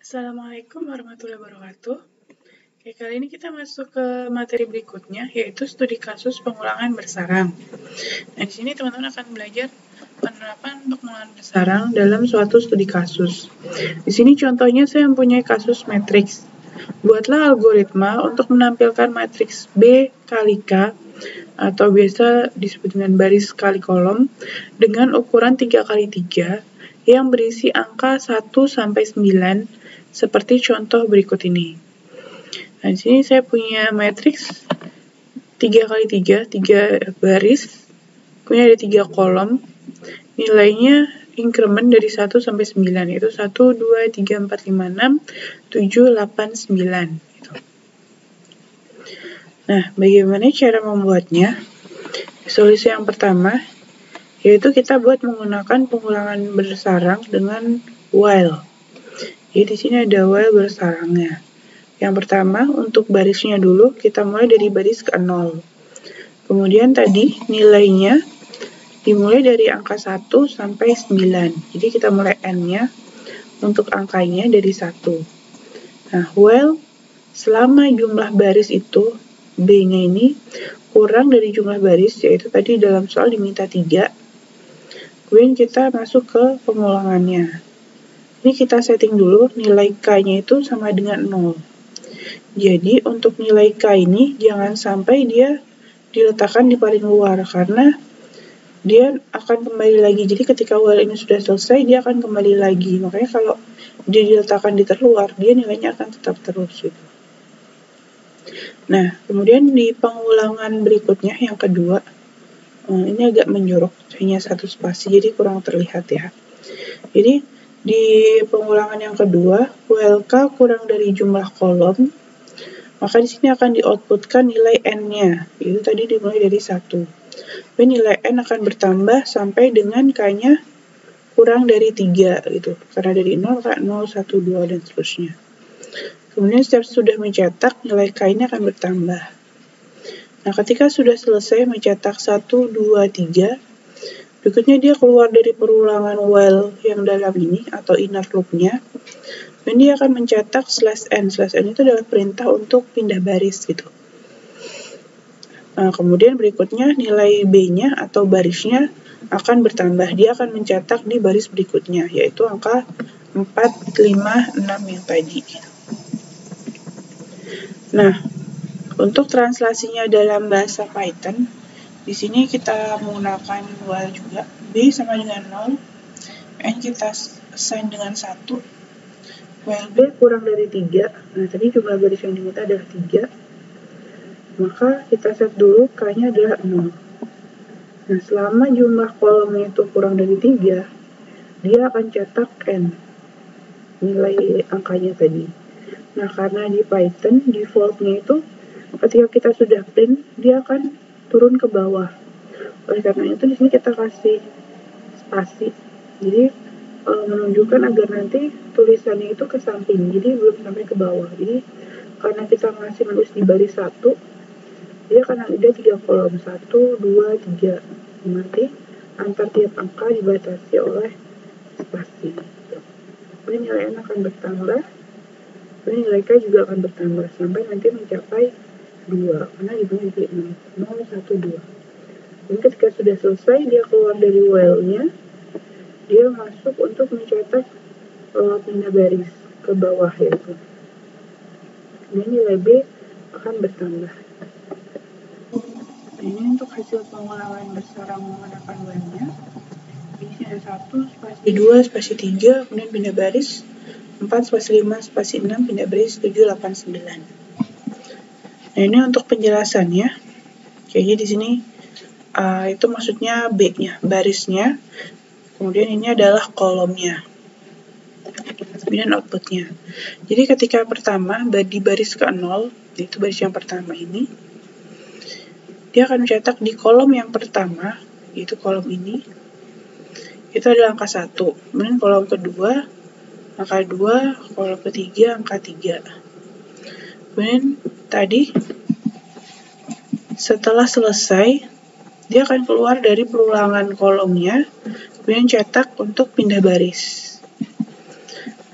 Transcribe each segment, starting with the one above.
Assalamualaikum warahmatullahi wabarakatuh. Oke, kali ini kita masuk ke materi berikutnya, yaitu studi kasus pengulangan bersarang. Nah, di sini teman-teman akan belajar penerapan untuk pengulangan bersarang dalam suatu studi kasus. Di sini contohnya saya mempunyai kasus matriks. Buatlah algoritma untuk menampilkan matriks B kali K atau biasa disebut dengan baris kali kolom dengan ukuran 3 kali 3 yang berisi angka 1 sampai 9 seperti contoh berikut ini. Nah, di sini saya punya matriks 3 kali 3, 3 baris, kemudian ada 3 kolom, nilainya increment dari 1 sampai 9, yaitu 1, 2, 3, 4, 5, 6, 7, 8, 9. Gitu. Nah, bagaimana cara membuatnya? Solusi yang pertama, yaitu kita buat menggunakan pengulangan bersarang dengan while. Jadi di sini ada while bersarangnya. Yang pertama, untuk barisnya dulu, kita mulai dari baris ke-0. Kemudian tadi nilainya dimulai dari angka 1 sampai 9. Jadi kita mulai n-nya untuk angkanya dari 1. Nah, while selama jumlah baris itu, B-nya ini kurang dari jumlah baris, yaitu tadi dalam soal diminta 3. Kemudian kita masuk ke pengulangannya. Ini kita setting dulu nilai K-nya itu sama dengan 0. Jadi untuk nilai K ini jangan sampai dia diletakkan di paling luar karena dia akan kembali lagi. Jadi ketika while ini sudah selesai dia akan kembali lagi. Makanya kalau dia diletakkan di terluar dia nilainya akan tetap terus gitu. Nah, kemudian di pengulangan berikutnya yang kedua, ini agak menjorok, hanya satu spasi jadi kurang terlihat ya. Jadi di pengulangan yang kedua, while K kurang dari jumlah kolom, maka di sini akan di-outputkan nilai n-nya, itu tadi dimulai dari 1. Dan nilai n akan bertambah sampai dengan K-nya kurang dari 3 gitu. Karena dari 0 ke 0, 1, 2 dan seterusnya. Kemudian setiap sudah mencetak, nilai K ini akan bertambah. Nah, ketika sudah selesai mencetak 1, 2, 3, berikutnya dia keluar dari perulangan while yang dalam ini atau inner loop-nya. Dan dia akan mencetak /n. /n itu adalah perintah untuk pindah baris gitu. Nah, kemudian berikutnya nilai B-nya atau barisnya akan bertambah. Dia akan mencetak di baris berikutnya, yaitu angka 4, 5, 6 yang tadi. Nah, untuk translasinya dalam bahasa Python, di sini kita menggunakan while juga. B sama dengan 0, N kita assign dengan 1, while B kurang dari 3, nah tadi jumlah baris yang diminta adalah 3, maka kita set dulu K-nya adalah 0. Nah, selama jumlah kolomnya itu kurang dari 3, dia akan cetak N, nilai angkanya tadi. Nah, karena di Python, default-nya itu ketika kita sudah print, dia akan turun ke bawah. Oleh karena itu, di sini kita kasih spasi. Jadi, menunjukkan agar nanti tulisannya itu ke samping, jadi belum sampai ke bawah. Jadi, karena kita masih menulis di baris 1, dia akan ada 3 kolom, 1, 2, 3. Nanti antar tiap angka dibatasi oleh spasi. Kemudian nilai N akan bertambah, dan nilai K juga akan bertambah sampai nanti mencapai 2, karena dibuat di 0, 1, 2. Dan ketika sudah selesai, dia keluar dari while-nya, dia masuk untuk mencetak pindah baris ke bawah yaitu. Dan nilai B akan bertambah. Nah, ini untuk hasil pengulangan bersarang menggunakan while-nya. Ini ada 1, spasi 2, spasi 3, kemudian pindah baris, 4, spasi 5, spasi 6, pindah baris, 7, 8, 9. Nah, ini untuk penjelasannya. Jadi di sini itu maksudnya B-nya, barisnya. Kemudian ini adalah kolomnya. Kemudian outputnya. Jadi ketika pertama di baris ke-0, itu baris yang pertama ini, dia akan mencetak di kolom yang pertama, yaitu kolom ini, itu adalah angka 1. Kemudian kolom kedua, angka 2, kolom ketiga, angka 3. Kemudian tadi, setelah selesai, dia akan keluar dari perulangan kolomnya, kemudian cetak untuk pindah baris.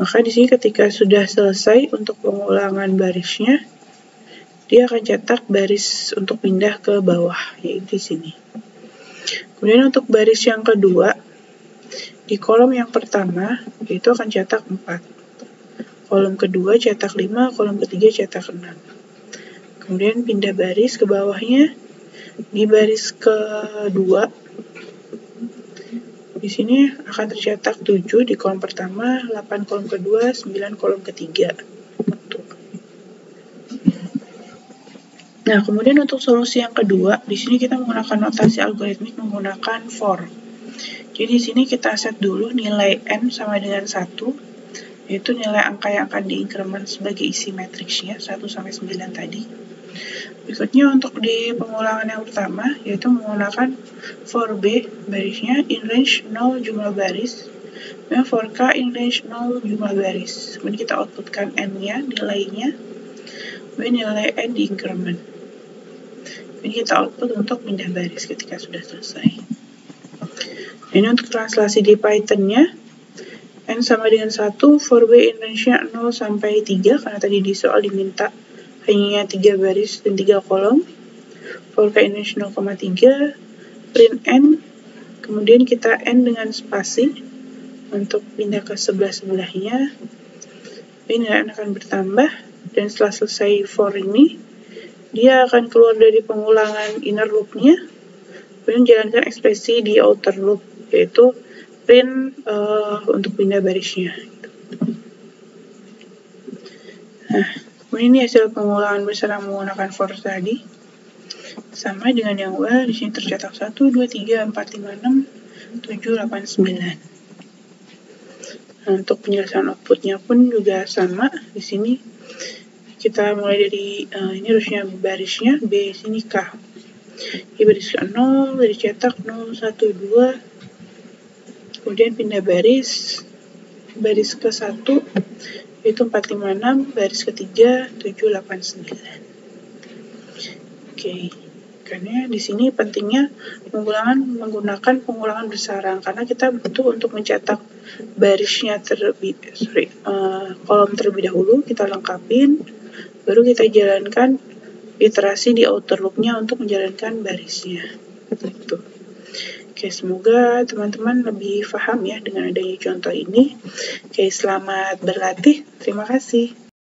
Maka di sini ketika sudah selesai untuk pengulangan barisnya, dia akan cetak baris untuk pindah ke bawah, yaitu di sini. Kemudian untuk baris yang kedua, di kolom yang pertama, itu akan cetak 4. Kolom kedua cetak 5, kolom ketiga cetak 6. Kemudian pindah baris ke bawahnya, di baris kedua, di sini akan tercetak 7 di kolom pertama, 8 kolom kedua, 9 kolom ketiga. Nah, kemudian untuk solusi yang kedua, di sini kita menggunakan notasi algoritmik menggunakan for. Jadi di sini kita set dulu nilai n sama dengan 1, yaitu nilai angka yang akan diinkremen sebagai isi matriksnya, 1 sampai 9 tadi. Berikutnya untuk di pengulangan yang pertama, yaitu menggunakan for b, barisnya in range 0 jumlah baris, dan for k in range 0 jumlah baris. Kemudian kita outputkan n-nya, nilainya, kemudian nilai n di increment. Ini kita output untuk pindah baris ketika sudah selesai. Ini untuk translasi di Python-nya, n sama dengan 1, for b in range-nya 0 sampai 3, karena tadi di soal diminta hanya 3 baris dan 3 kolom. For k in range 0,3, print n, kemudian kita n dengan spasi untuk pindah ke sebelah-sebelahnya. Ini akan bertambah, dan setelah selesai for ini, dia akan keluar dari pengulangan inner loop-nya, kemudian jalankan ekspresi di outer loop, yaitu print untuk pindah barisnya. Nah, kemudian ini hasil pengulangan bersama menggunakan for tadi. Sama dengan yang while, di sini tercetak 1, 2, 3, 4, 5, 6, 7, 8, 9. Nah, untuk penjelasan outputnya pun juga sama. Di sini kita mulai dari ini harusnya barisnya B, sini K. Di baris ke 0, dari cetak 0, 1, 2. Kemudian pindah baris ke 1, yaitu 4, 5, 6, baris ketiga 7, 8, 9. Oke. Karena di sini pentingnya menggunakan pengulangan bersarang, karena kita butuh untuk mencetak barisnya kolom terlebih dahulu, kita lengkapin, baru kita jalankan iterasi di outer loop-nya untuk menjalankan barisnya. Gitu. Oke, semoga teman-teman lebih paham ya dengan adanya contoh ini. Oke, selamat berlatih. Terima kasih.